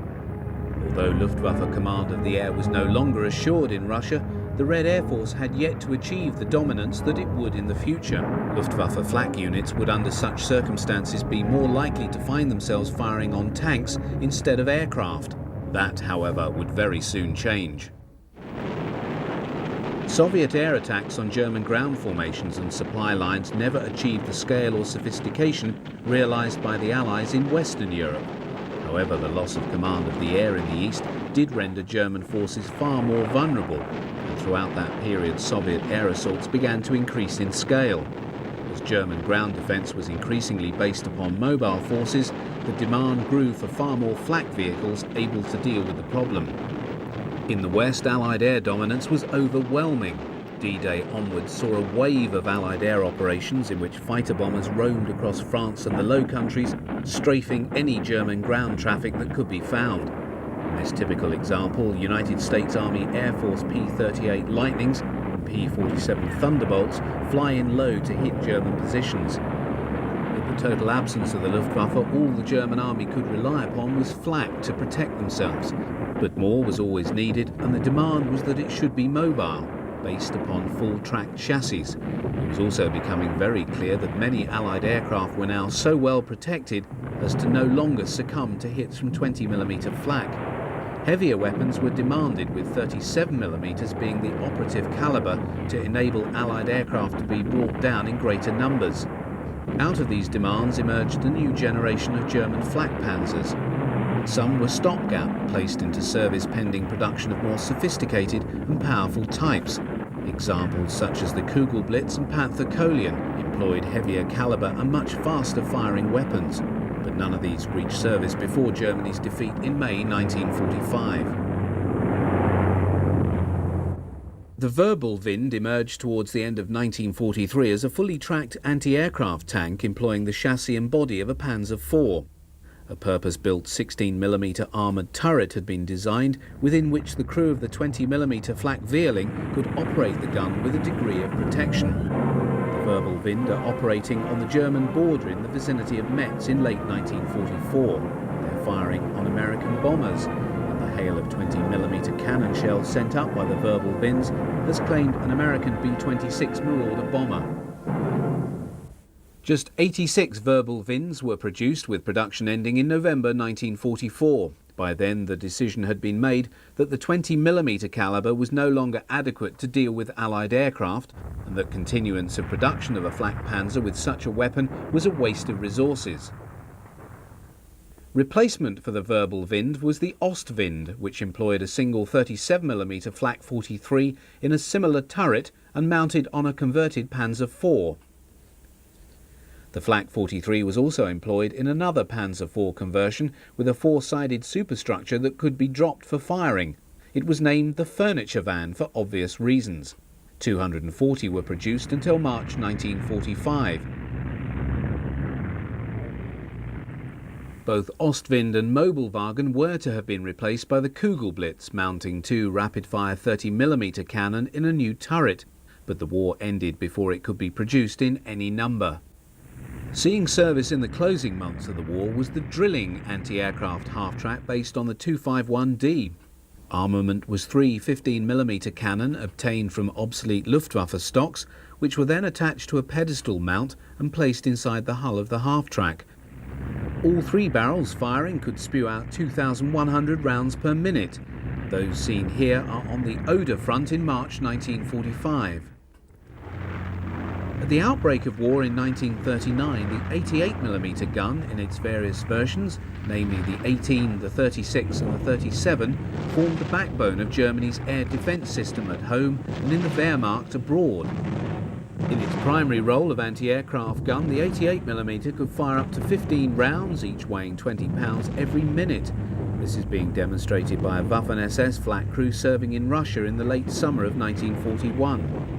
Although Luftwaffe command of the air was no longer assured in Russia, the Red Air Force had yet to achieve the dominance that it would in the future. Luftwaffe flak units would under such circumstances be more likely to find themselves firing on tanks instead of aircraft. That, however, would very soon change. Soviet air attacks on German ground formations and supply lines never achieved the scale or sophistication realized by the Allies in Western Europe. However, the loss of command of the air in the East did render German forces far more vulnerable, and throughout that period Soviet air assaults began to increase in scale. As German ground defence was increasingly based upon mobile forces, the demand grew for far more flak vehicles able to deal with the problem. In the West, Allied air dominance was overwhelming. D-Day onwards saw a wave of Allied air operations in which fighter bombers roamed across France and the Low Countries, strafing any German ground traffic that could be found. In this typical example, United States Army Air Force P-38 Lightnings and P-47 Thunderbolts fly in low to hit German positions. With the total absence of the Luftwaffe, all the German army could rely upon was flak to protect themselves. But more was always needed, and the demand was that it should be mobile, based upon full-tracked chassis. It was also becoming very clear that many Allied aircraft were now so well protected as to no longer succumb to hits from 20mm flak. Heavier weapons were demanded, with 37mm being the operative calibre to enable Allied aircraft to be brought down in greater numbers. Out of these demands emerged a new generation of German flak panzers. Some were stopgap, placed into service pending production of more sophisticated and powerful types. Examples such as the Kugelblitz and Panther Kolien employed heavier calibre and much faster firing weapons, but none of these reached service before Germany's defeat in May 1945. The Wirbelwind emerged towards the end of 1943 as a fully tracked anti-aircraft tank employing the chassis and body of a Panzer IV. A purpose-built 16mm armoured turret had been designed, within which the crew of the 20mm flak Vierling could operate the gun with a degree of protection. The Wirbelwind are operating on the German border in the vicinity of Metz in late 1944. They're firing on American bombers, and the hail of 20mm cannon shells sent up by the Wirbelwinds has claimed an American B-26 Marauder bomber. Just 86 Wirbelwinds were produced, with production ending in November 1944. By then, the decision had been made that the 20mm calibre was no longer adequate to deal with Allied aircraft, and that continuance of production of a flak panzer with such a weapon was a waste of resources. Replacement for the Wirbelwind was the Ostwind, which employed a single 37mm flak 43 in a similar turret and mounted on a converted Panzer IV. The Flak 43 was also employed in another Panzer IV conversion with a four-sided superstructure that could be dropped for firing. It was named the furniture van for obvious reasons. 240 were produced until March 1945. Both Ostwind and Mobilwagen were to have been replaced by the Kugelblitz, mounting two rapid-fire 30mm cannon in a new turret, but the war ended before it could be produced in any number. Seeing service in the closing months of the war was the drilling anti-aircraft half-track based on the 251D. Armament was three 15mm cannon obtained from obsolete Luftwaffe stocks, which were then attached to a pedestal mount and placed inside the hull of the half-track. All three barrels firing could spew out 2,100 rounds per minute. Those seen here are on the Oder front in March 1945. At the outbreak of war in 1939, the 88mm gun in its various versions, namely the 18, the 36 and the 37, formed the backbone of Germany's air defence system at home and in the Wehrmacht abroad. In its primary role of anti-aircraft gun, the 88mm could fire up to 15 rounds, each weighing 20 pounds, every minute. This is being demonstrated by a Waffen-SS flak crew serving in Russia in the late summer of 1941.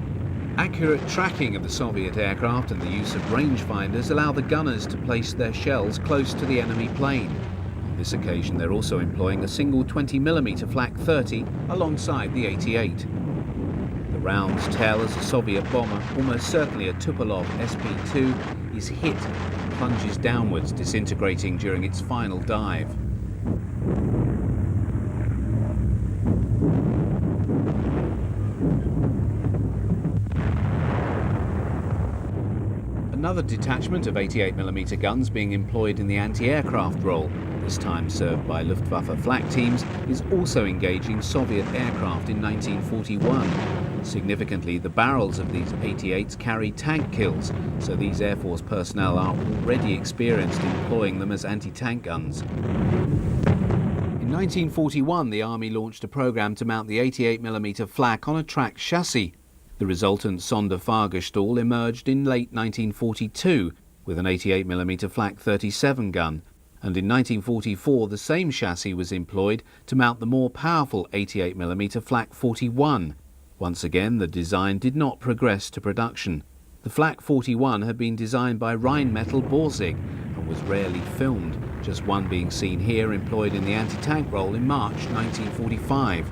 Accurate tracking of the Soviet aircraft and the use of rangefinders allow the gunners to place their shells close to the enemy plane. On this occasion, they're also employing a single 20mm flak 30 alongside the 88. The rounds tell as a Soviet bomber, almost certainly a Tupolev SP-2, is hit and plunges downwards, disintegrating during its final dive. Another detachment of 88mm guns being employed in the anti-aircraft role, this time served by Luftwaffe flak teams, is also engaging Soviet aircraft in 1941. Significantly, the barrels of these 88s carry tank kills, so these Air Force personnel are already experienced in employing them as anti-tank guns. In In 1941, the Army launched a program to mount the 88mm flak on a track chassis. The resultant Sonderfahrgestell emerged in late 1942 with an 88mm flak 37 gun, and in 1944 the same chassis was employed to mount the more powerful 88mm flak 41. Once again, the design did not progress to production. The flak 41 had been designed by Rheinmetall Borsig and was rarely filmed, just one being seen here employed in the anti-tank role in March 1945.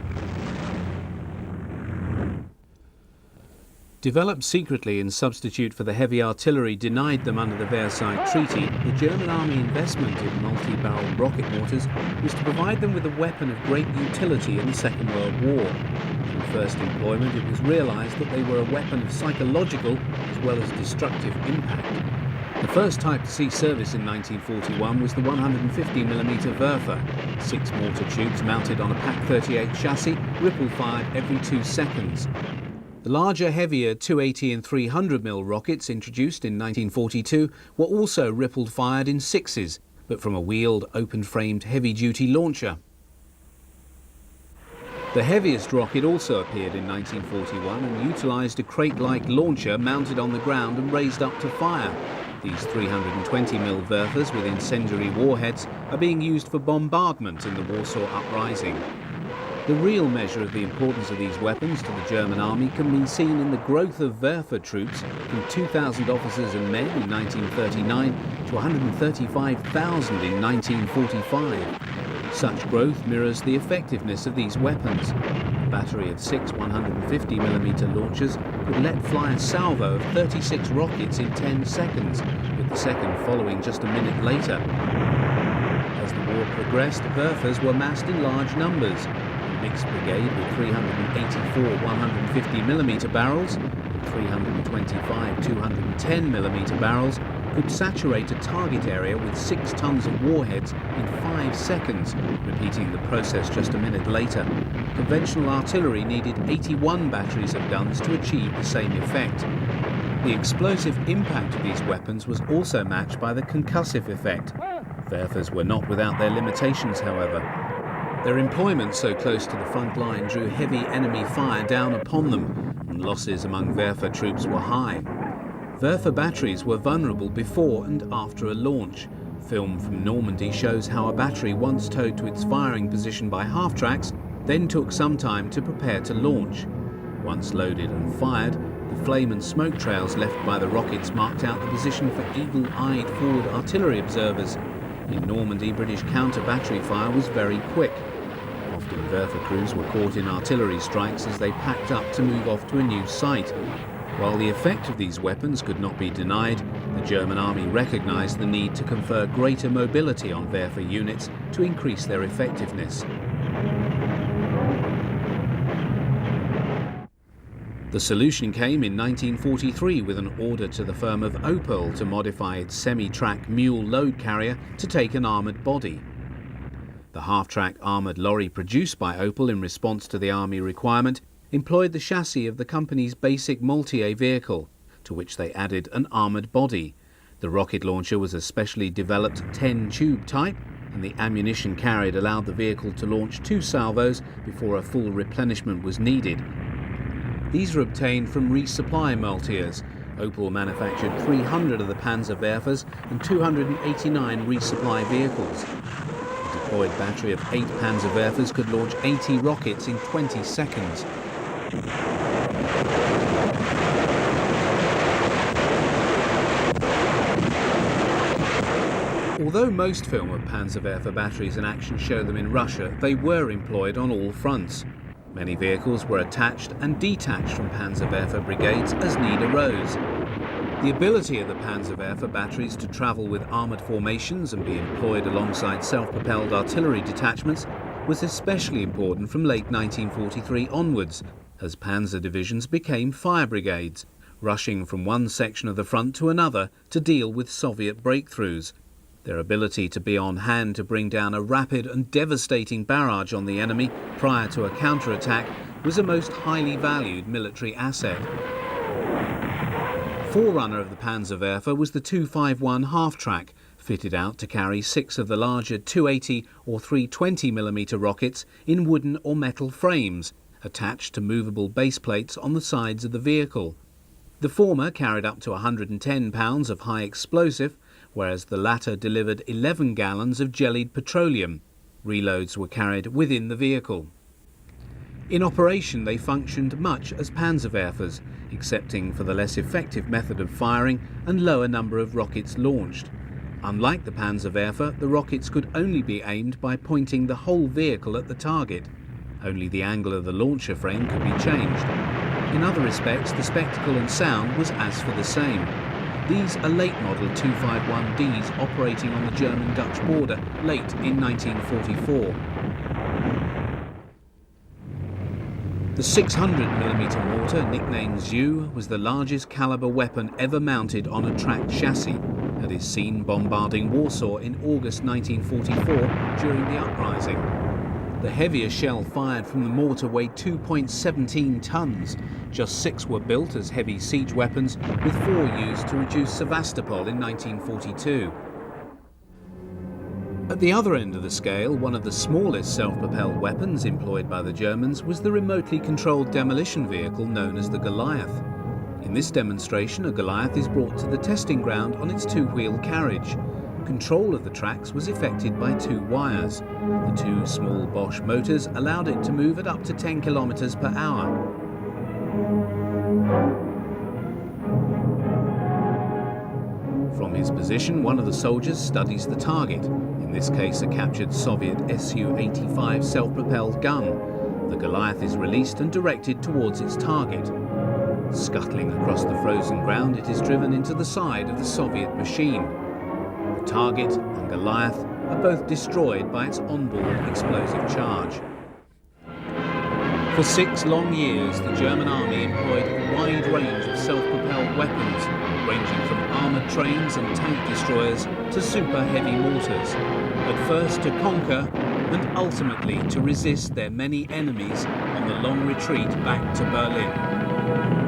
Developed secretly in substitute for the heavy artillery denied them under the Versailles Treaty, the German Army investment in multi-barrel rocket mortars was to provide them with a weapon of great utility in the Second World War. From first employment, it was realised that they were a weapon of psychological as well as destructive impact. The first type to see service in 1941 was the 150mm Werfer, 6 mortar tubes mounted on a PaK-38 chassis, ripple-fired every 2 seconds. The larger, heavier 280 and 300mm rockets introduced in 1942 were also ripple-fired in 6s, but from a wheeled, open-framed, heavy-duty launcher. The heaviest rocket also appeared in 1941 and utilised a crate-like launcher mounted on the ground and raised up to fire. These 320mm Werfers with incendiary warheads are being used for bombardment in the Warsaw Uprising. The real measure of the importance of these weapons to the German army can be seen in the growth of Werfer troops from 2,000 officers and men in 1939 to 135,000 in 1945. Such growth mirrors the effectiveness of these weapons. A battery of 6 150mm launchers could let fly a salvo of 36 rockets in 10 seconds, with the second following just a minute later. As the war progressed, Werfers were massed in large numbers. Mixed brigade with 384 150mm barrels and 325 210mm barrels could saturate a target area with 6 tons of warheads in 5 seconds, repeating the process just a minute later. Conventional artillery needed 81 batteries of guns to achieve the same effect. The explosive impact of these weapons was also matched by the concussive effect. Werfers were not without their limitations, however. Their employment so close to the front line drew heavy enemy fire down upon them, and losses among Werfer troops were high. Werfer batteries were vulnerable before and after a launch. Film from Normandy shows how a battery once towed to its firing position by half-tracks then took some time to prepare to launch. Once loaded and fired, the flame and smoke trails left by the rockets marked out the position for eagle-eyed forward artillery observers. In Normandy, British counter-battery fire was very quick. Often Werfer crews were caught in artillery strikes as they packed up to move off to a new site. While the effect of these weapons could not be denied, the German army recognised the need to confer greater mobility on Werfer units to increase their effectiveness. The solution came in 1943 with an order to the firm of Opel to modify its semi-track mule load carrier to take an armoured body. The half-track armoured lorry produced by Opel in response to the army requirement employed the chassis of the company's basic Multier vehicle, to which they added an armoured body. The rocket launcher was a specially developed 10-tube type, and the ammunition carried allowed the vehicle to launch 2 salvos before a full replenishment was needed. These were obtained from resupply Multiers. Opel manufactured 300 of the Panzerwerfers and 289 resupply vehicles. The deployed battery of 8 Panzerwerfers could launch 80 rockets in 20 seconds. Although most film of Panzerwerfer batteries in action show them in Russia, they were employed on all fronts. Many vehicles were attached and detached from Panzerwerfer brigades as need arose. The ability of the Panzerwerfer batteries to travel with armoured formations and be employed alongside self-propelled artillery detachments was especially important from late 1943 onwards, as panzer divisions became fire brigades, rushing from one section of the front to another to deal with Soviet breakthroughs. Their ability to be on hand to bring down a rapid and devastating barrage on the enemy prior to a counterattack was a most highly valued military asset. Forerunner of the Panzerwerfer was the 251 half-track, fitted out to carry 6 of the larger 280 or 320mm rockets in wooden or metal frames, attached to movable base plates on the sides of the vehicle. The former carried up to 110 pounds of high explosive, whereas the latter delivered 11 gallons of jellied petroleum. Reloads were carried within the vehicle. In operation, they functioned much as Panzerwerfers, excepting for the less effective method of firing and lower number of rockets launched. Unlike the Panzerwerfer, the rockets could only be aimed by pointing the whole vehicle at the target. Only the angle of the launcher frame could be changed. In other respects, the spectacle and sound was as for the same. These are late model 251Ds operating on the German-Dutch border late in 1944. The 600mm mortar, nicknamed Zew, was the largest caliber weapon ever mounted on a tracked chassis and is seen bombarding Warsaw in August 1944 during the uprising. The heavier shell fired from the mortar weighed 2.17 tons. Just 6 were built as heavy siege weapons, with 4 used to reduce Sevastopol in 1942. At the other end of the scale, one of the smallest self-propelled weapons employed by the Germans was the remotely controlled demolition vehicle known as the Goliath. In this demonstration, a Goliath is brought to the testing ground on its 2-wheel carriage. Control of the tracks was effected by 2 wires. The 2 small Bosch motors allowed it to move at up to 10 kilometers per hour. From his position, one of the soldiers studies the target, in this case a captured Soviet Su-85 self-propelled gun. The Goliath is released and directed towards its target. Scuttling across the frozen ground, it is driven into the side of the Soviet machine. The target and Goliath are both destroyed by its onboard explosive charge. For 6 long years, the German army employed a wide range of self-propelled weapons, ranging from armoured trains and tank destroyers to super-heavy mortars, at first to conquer and ultimately to resist their many enemies on the long retreat back to Berlin.